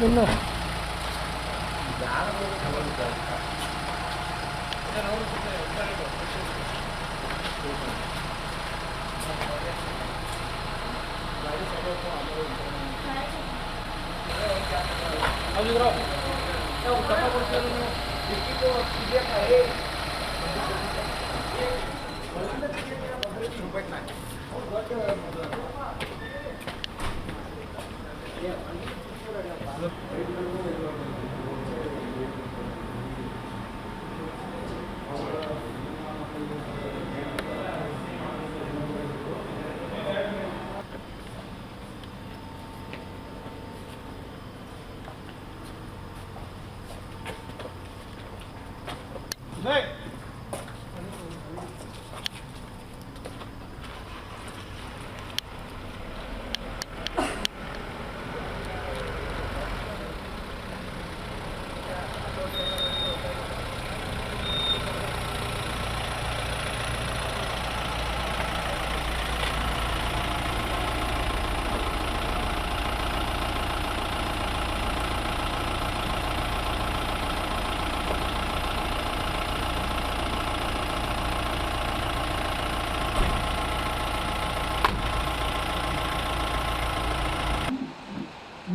ಇನ್ನು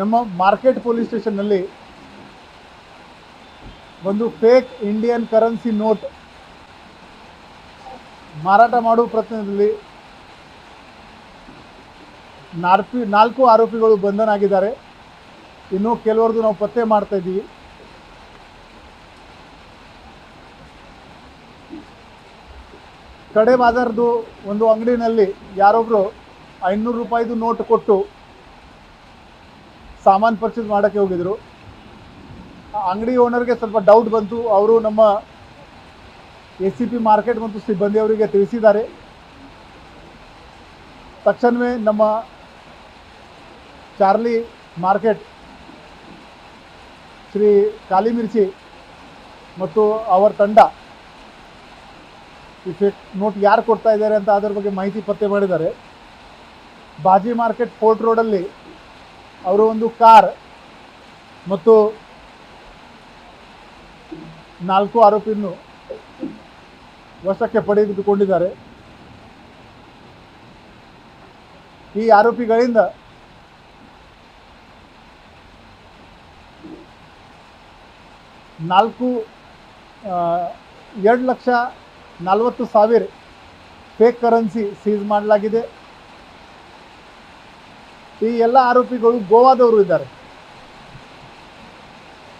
ನಮ್ಮ market police ಸ್ಟೇಷನ್ನಲ್ಲಿ ಒಂದು ಫೇಕ್ ಇಂಡಿಯನ್ ಕರೆನ್ಸಿ ನೋಟ್ ಮಾರಾಟ ಮಾಡುವ ಪ್ರಯತ್ನದಲ್ಲಿ 4 ಆರೋಪಿಗಳು ಬಂಧನ ಆಗಿದ್ದಾರೆ. ಇನ್ನೂ ಕೆಲವರದು ನಾವು ಪತ್ತೆ ಮಾಡ್ತಾ ಇದ್ದೀವಿ. ಕಡೆ ಬಾಜಾರ್ದು ಒಂದು ಅಂಗಡಿನಲ್ಲಿ ಯಾರೊಬ್ಬರು 500 ರೂಪಾಯಿದು ನೋಟ್ ಕೊಟ್ಟು ಸಾಮಾನು ಪರ್ಚೇಸ್ ಮಾಡೋಕ್ಕೆ ಹೋಗಿದ್ರು. ಅಂಗಡಿ ಓನರ್ಗೆ ಸ್ವಲ್ಪ ಡೌಟ್ ಬಂತು. ಅವರು ನಮ್ಮ ACP ಮಾರ್ಕೆಟ್ ಮತ್ತು ಸಿಬ್ಬಂದಿಯವರಿಗೆ ತಿಳಿಸಿದ್ದಾರೆ. ತಕ್ಷಣವೇ ನಮ್ಮ ಚಾರ್ಲಿ ಮಾರ್ಕೆಟ್ ಶ್ರೀ ಕಾಲಿ ಮಿರ್ಚಿ ಮತ್ತು ಅವರ ತಂಡ ಈ ಫೇಕ್ ನೋಟ್ ಯಾರು ಕೊಡ್ತಾ ಇದ್ದಾರೆ ಅಂತ ಅದರ ಬಗ್ಗೆ ಮಾಹಿತಿ ಪತ್ತೆ ಮಾಡಿದ್ದಾರೆ. ಬಾಜಿ ಮಾರ್ಕೆಟ್ ಫೋರ್ಟ್ ರೋಡಲ್ಲಿ ಅವರು ಒಂದು ಕಾರ್ ಮತ್ತು 4 ಆರೋಪಿಯನ್ನು ವಶಕ್ಕೆ ಪಡೆದುಕೊಂಡಿದ್ದಾರೆ. ಈ ಆರೋಪಿಗಳಿಂದ $2,40,000 ಫೇಕ್ ಕರೆನ್ಸಿ ಸೀಸ್ ಮಾಡಲಾಗಿದೆ. ಈ ಎಲ್ಲ ಆರೋಪಿಗಳು ಗೋವಾದವರು ಇದ್ದಾರೆ.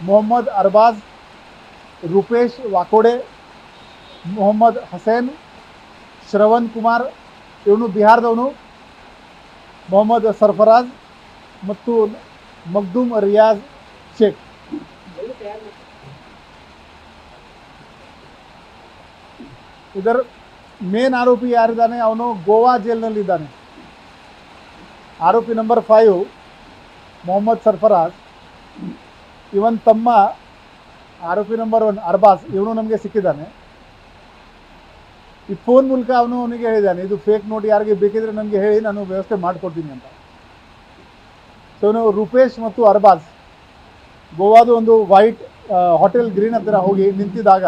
ಮೊಹಮ್ಮದ್ ಅರ್ಬಾಜ್, ರೂಪೇಶ್ ವಾಕೋಡೆ, ಮೊಹಮ್ಮದ್ ಹಸೇನ್, ಶ್ರವಣ್ ಕುಮಾರ್ ಇವನು ಬಿಹಾರದವನು, ಮೊಹಮ್ಮದ್ ಸರ್ಫರಾಜ್ ಮತ್ತು ಮಗ್ದೂಮ್ ರಿಯಾಜ್ ಶೇಖ್. ಇದರ ಮೇನ್ ಆರೋಪಿ ಯಾರಿದ್ದಾನೆ ಅವನು ಗೋವಾ ಜೈಲಿನಲ್ಲಿದ್ದಾನೆ. ಆರೋಪಿ ನಂಬರ್ 5 ಮೊಹಮ್ಮದ್ ಸರ್ಫರಾಜ್, ಇವನ್ ತಮ್ಮ ಆರೋಪಿ ನಂಬರ್ 1 ಅರ್ಬಾಸ್ ಇವನು ನಮಗೆ ಸಿಕ್ಕಿದ್ದಾನೆ. ಈ ಫೋನ್ ಮೂಲಕ ಅವನಿಗೆ ಹೇಳಿದ್ದಾನೆ ಇದು ಫೇಕ್ ನೋಟ್ ಯಾರಿಗೆ ಬೇಕಿದ್ರೆ ನನಗೆ ಹೇಳಿ ನಾನು ವ್ಯವಸ್ಥೆ ಮಾಡಿಕೊಡ್ತೀನಿ ಅಂತ. ಸೊ ಇವನು ರೂಪೇಶ್ ಮತ್ತು ಅರ್ಬಾಸ್ ಗೋವಾದ ಒಂದು ವೈಟ್ ಹೋಟೆಲ್ ಗ್ರೀನ್ ಹತ್ತಿರ ಹೋಗಿ ನಿಂತಿದ್ದಾಗ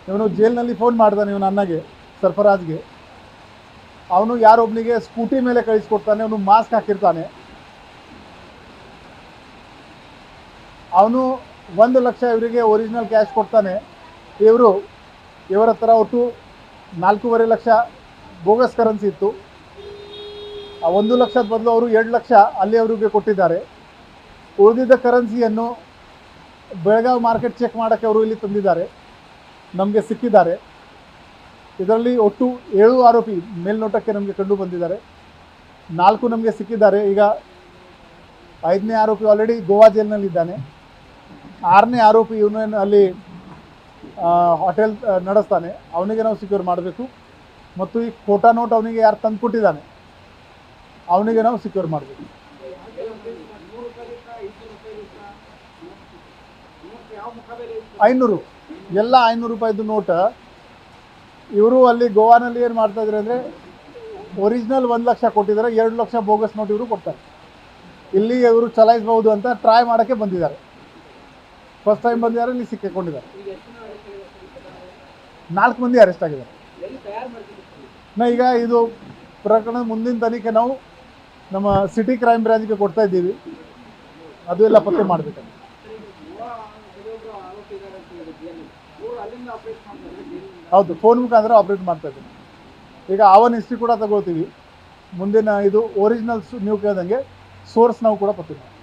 ಇವನು ಜೈಲಿನಲ್ಲಿ ಫೋನ್ ಮಾಡ್ತಾನೆ ಇವನು ಅಣ್ಣಗೆ ಸರ್ಫರಾಜ್ಗೆ. ಅವನು ಯಾರೊಬ್ಬನಿಗೆ ಸ್ಕೂಟಿ ಮೇಲೆ ಕಳಿಸ್ಕೊಡ್ತಾನೆ. ಅವನು ಮಾಸ್ಕ್ ಹಾಕಿರ್ತಾನೆ. ಅವನು 1 ಲಕ್ಷ ಇವರಿಗೆ ಒರಿಜಿನಲ್ ಕ್ಯಾಶ್ ಕೊಡ್ತಾನೆ. ಇವರ ಹತ್ರ ಒಟ್ಟು 4.5 ಲಕ್ಷ ಬೋಗಸ್ ಕರೆನ್ಸಿ ಇತ್ತು. ಆ 1 ಲಕ್ಷದ ಬದಲು ಅವರು 2 ಲಕ್ಷ ಅಲ್ಲಿ ಅವರಿಗೆ ಕೊಟ್ಟಿದ್ದಾರೆ. ಉಳಿದಿದ್ದ ಕರೆನ್ಸಿಯನ್ನು ಬೆಳಗಾವಿ ಮಾರ್ಕೆಟ್ ಚೆಕ್ ಮಾಡೋಕ್ಕೆ ಅವರು ಇಲ್ಲಿ ತಂದಿದ್ದಾರೆ, ನಮಗೆ ಸಿಕ್ಕಿದ್ದಾರೆ. ಇದರಲ್ಲಿ ಒಟ್ಟು 7 ಆರೋಪಿ ಮೇಲ್ನೋಟಕ್ಕೆ ನಮಗೆ ಕಂಡು ಬಂದಿದ್ದಾರೆ. 4 ನಮಗೆ ಸಿಕ್ಕಿದ್ದಾರೆ. ಈಗ 5ನೇ ಆರೋಪಿ ಆಲ್ರೆಡಿ ಗೋವಾ ಜೈಲಿನಲ್ಲಿದ್ದಾನೆ. 6ನೇ ಆರೋಪಿ ಇವನು ಅಲ್ಲಿ ಹೋಟೆಲ್ ನಡೆಸ್ತಾನೆ. ಅವನಿಗೆ ನಾವು ಸಿಕ್ಯೂರ್ ಮಾಡಬೇಕು. ಮತ್ತು ಈ ಖೋಟಾ ನೋಟ್ ಅವನಿಗೆ ಯಾರು ತಂದು ಕೊಟ್ಟಿದ್ದಾನೆ ಅವನಿಗೆ ನಾವು ಸಿಕ್ಯೂರ್ ಮಾಡಬೇಕು. 500 ಎಲ್ಲ 500 ರೂಪಾಯಿದು ನೋಟ್. ಇವರು ಅಲ್ಲಿ ಗೋವಾನಲ್ಲಿ ಏನು ಮಾಡ್ತಾಯಿದ್ರು ಅಂದರೆ ಒರಿಜಿನಲ್ 1 ಲಕ್ಷ ಕೊಟ್ಟಿದ್ದಾರೆ, 2 ಲಕ್ಷ ಬೋಗಸ್ ನೋಟ್ ಇವರು ಕೊಡ್ತಾರೆ. ಇಲ್ಲಿ ಇವರು ಚಲಾಯಿಸಬಹುದು ಅಂತ ಟ್ರೈ ಮಾಡೋಕ್ಕೆ ಬಂದಿದ್ದಾರೆ. ಫಸ್ಟ್ ಟೈಮ್ ಬಂದಿದ್ದಾರೆ, ಇಲ್ಲಿ ಸಿಕ್ಕಿಕೊಂಡಿದ್ದಾರೆ. 4 ಮಂದಿ ಅರೆಸ್ಟ್ ಆಗಿದ್ದಾರೆ. ಈಗ ಇದು ಪ್ರಕರಣದ ಮುಂದಿನ ತನಿಖೆ ನಾವು ನಮ್ಮ ಸಿಟಿ ಕ್ರೈಮ್ ಬ್ರಾಂಚ್ಗೆ ಕೊಡ್ತಾ ಇದ್ದೀವಿ, ಅದು ಎಲ್ಲ ಪತ್ತೆ ಮಾಡಬೇಕು. ಹೌದು, ಫೋನ್ ಮುಖಾಂತರ ಆಪ್ರೇಟ್ ಮಾಡ್ತಾ ಇದ್ದೀವಿ. ಈಗ ಆವನ್ ಹಿಸ್ಟ್ರಿ ಕೂಡ ತಗೊಳ್ತೀವಿ. ಮುಂದಿನ ಇದು ಒರಿಜಿನಲ್ಸ್ ನೀವು ಕೇಳ್ದಂಗೆ ಸೋರ್ಸ್ ನಾವು ಕೂಡ ಪತ್ತೆ ಮಾಡ್ತೀವಿ.